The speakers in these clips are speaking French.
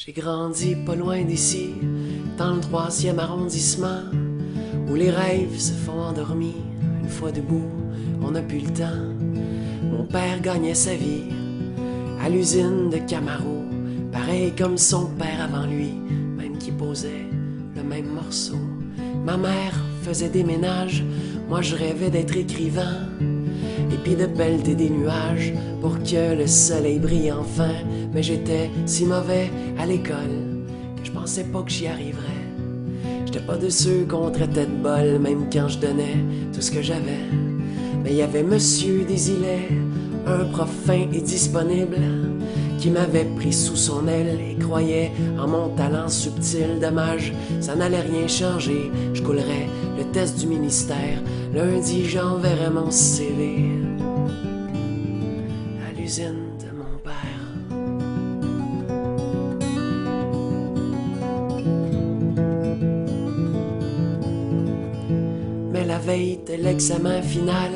J'ai grandi pas loin d'ici, dans le 3e arrondissement, où les rêves se font endormis. Une fois debout, on n'a plus le temps. Mon père gagnait sa vie à l'usine de Camaro, pareil comme son père avant lui, même qui posait le même morceau. Ma mère faisait des ménages, moi je rêvais d'être écrivain, et puis de pelleter des nuages pour que le soleil brille enfin. Mais j'étais si mauvais à l'école que je pensais pas que j'y arriverais. J'étais pas de ceux qu'on traitait de bol, même quand je donnais tout ce que j'avais. Mais il y avait Monsieur Desilets, un prof fin et disponible, qui m'avait pris sous son aile et croyait en mon talent subtil. Dommage, ça n'allait rien changer, je coulerais le test du ministère. Lundi, j'enverrais mon CV à l'usine de mon père. Mais la veille de l'examen final,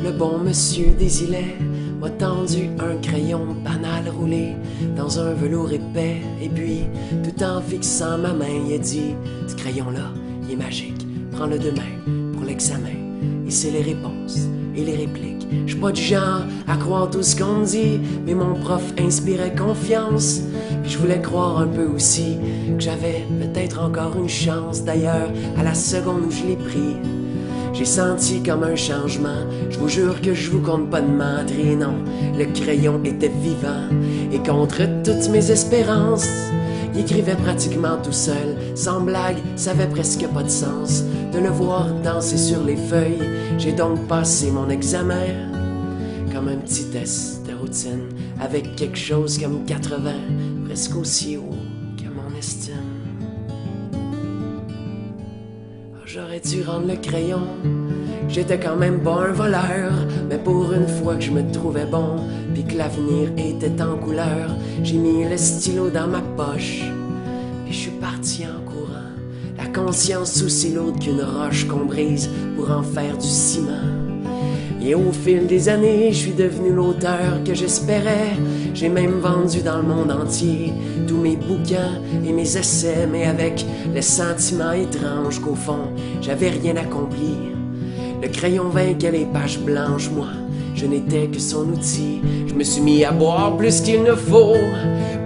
le bon Monsieur Desilets m'a tendu un crayon banal roulé dans un velours épais. Et puis, tout en fixant ma main, il a dit: ce crayon-là, il est magique, prends-le demain pour l'examen. Et c'est les réponses et les répliques. Je suis pas du genre à croire tout ce qu'on me dit, mais mon prof inspirait confiance. Puis je voulais croire un peu aussi que j'avais peut-être encore une chance. D'ailleurs, à la seconde où je l'ai pris, j'ai senti comme un changement. Je vous jure que je vous compte pas de mentir, non, le crayon était vivant. Et contre toutes mes espérances, il écrivait pratiquement tout seul. Sans blague, ça avait presque pas de sens de le voir danser sur les feuilles. J'ai donc passé mon examen comme un petit test de routine, avec quelque chose comme 80, presque aussi haut que mon estime. J'aurais dû rendre le crayon, j'étais quand même pas un voleur, mais pour une fois que je me trouvais bon, puis que l'avenir était en couleur, j'ai mis le stylo dans ma poche, puis je suis parti en courant. La conscience aussi lourde qu'une roche qu'on brise pour en faire du ciment. Et au fil des années, je suis devenu l'auteur que j'espérais. J'ai même vendu dans le monde entier tous mes bouquins et mes essais, mais avec le sentiment étrange qu'au fond, j'avais rien accompli. Le crayon vainquait les pages blanches, moi, je n'étais que son outil. Je me suis mis à boire plus qu'il ne faut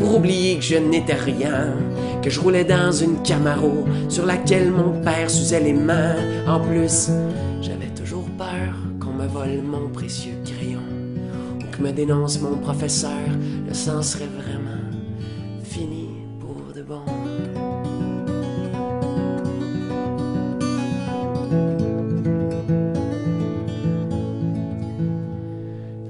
pour oublier que je n'étais rien, que je roulais dans une Camaro sur laquelle mon père s'usait les mains. En plus, j'avais toujours peur qu'on me vole mon précieux crayon ou que me dénonce mon professeur. Le sang serait vraiment fini pour de bon.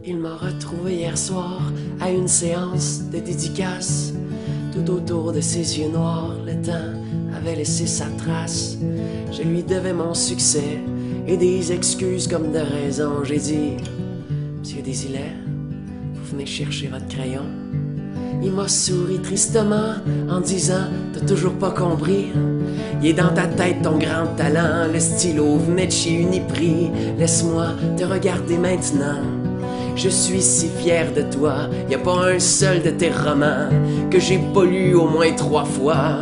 Il m'a retrouvé hier soir à une séance de dédicace. Tout autour de ses yeux noirs, le temps avait laissé sa trace. Je lui devais mon succès et des excuses comme de raison. J'ai dit: Monsieur Desilets, vous venez chercher votre crayon? Il m'a souri tristement en disant: t'as toujours pas compris? Il est dans ta tête ton grand talent, le stylo venait de chez Uniprix. Laisse-moi te regarder maintenant. Je suis si fier de toi, y a pas un seul de tes romans que j'ai pas lu au moins 3 fois.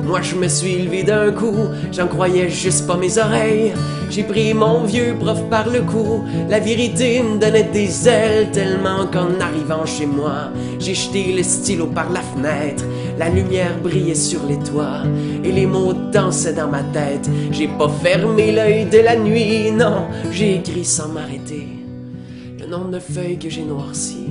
Moi je me suis levé d'un coup, j'en croyais juste pas mes oreilles. J'ai pris mon vieux prof par le cou, la vérité me donnait des ailes, tellement qu'en arrivant chez moi, j'ai jeté le stylo par la fenêtre. La lumière brillait sur les toits et les mots dansaient dans ma tête. J'ai pas fermé l'œil de la nuit, non, j'ai écrit sans m'arrêter le nombre de feuilles que j'ai noircies.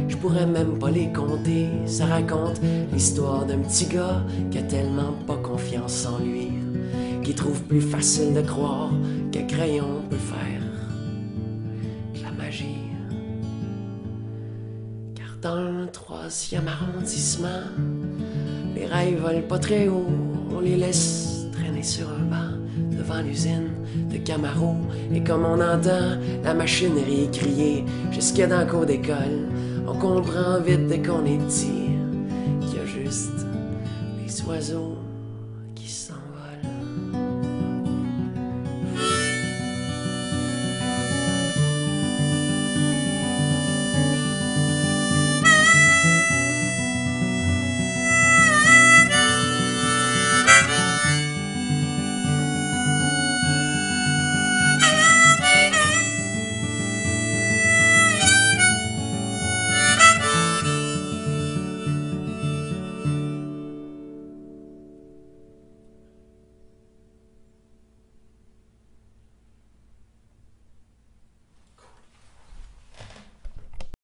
Je pourrais même pas les compter. Ça raconte l'histoire d'un petit gars qui a tellement pas confiance en lui, qui trouve plus facile de croire qu'un crayon peut faire de la magie. Car dans le 3e arrondissement, les rêves volent pas très haut, on les laisse traîner sur un banc devant l'usine de Camaro. Et comme on entend la machinerie crier jusqu'à dans le cours d'école, on comprend vite dès qu'on est petit qu'il y a juste les oiseaux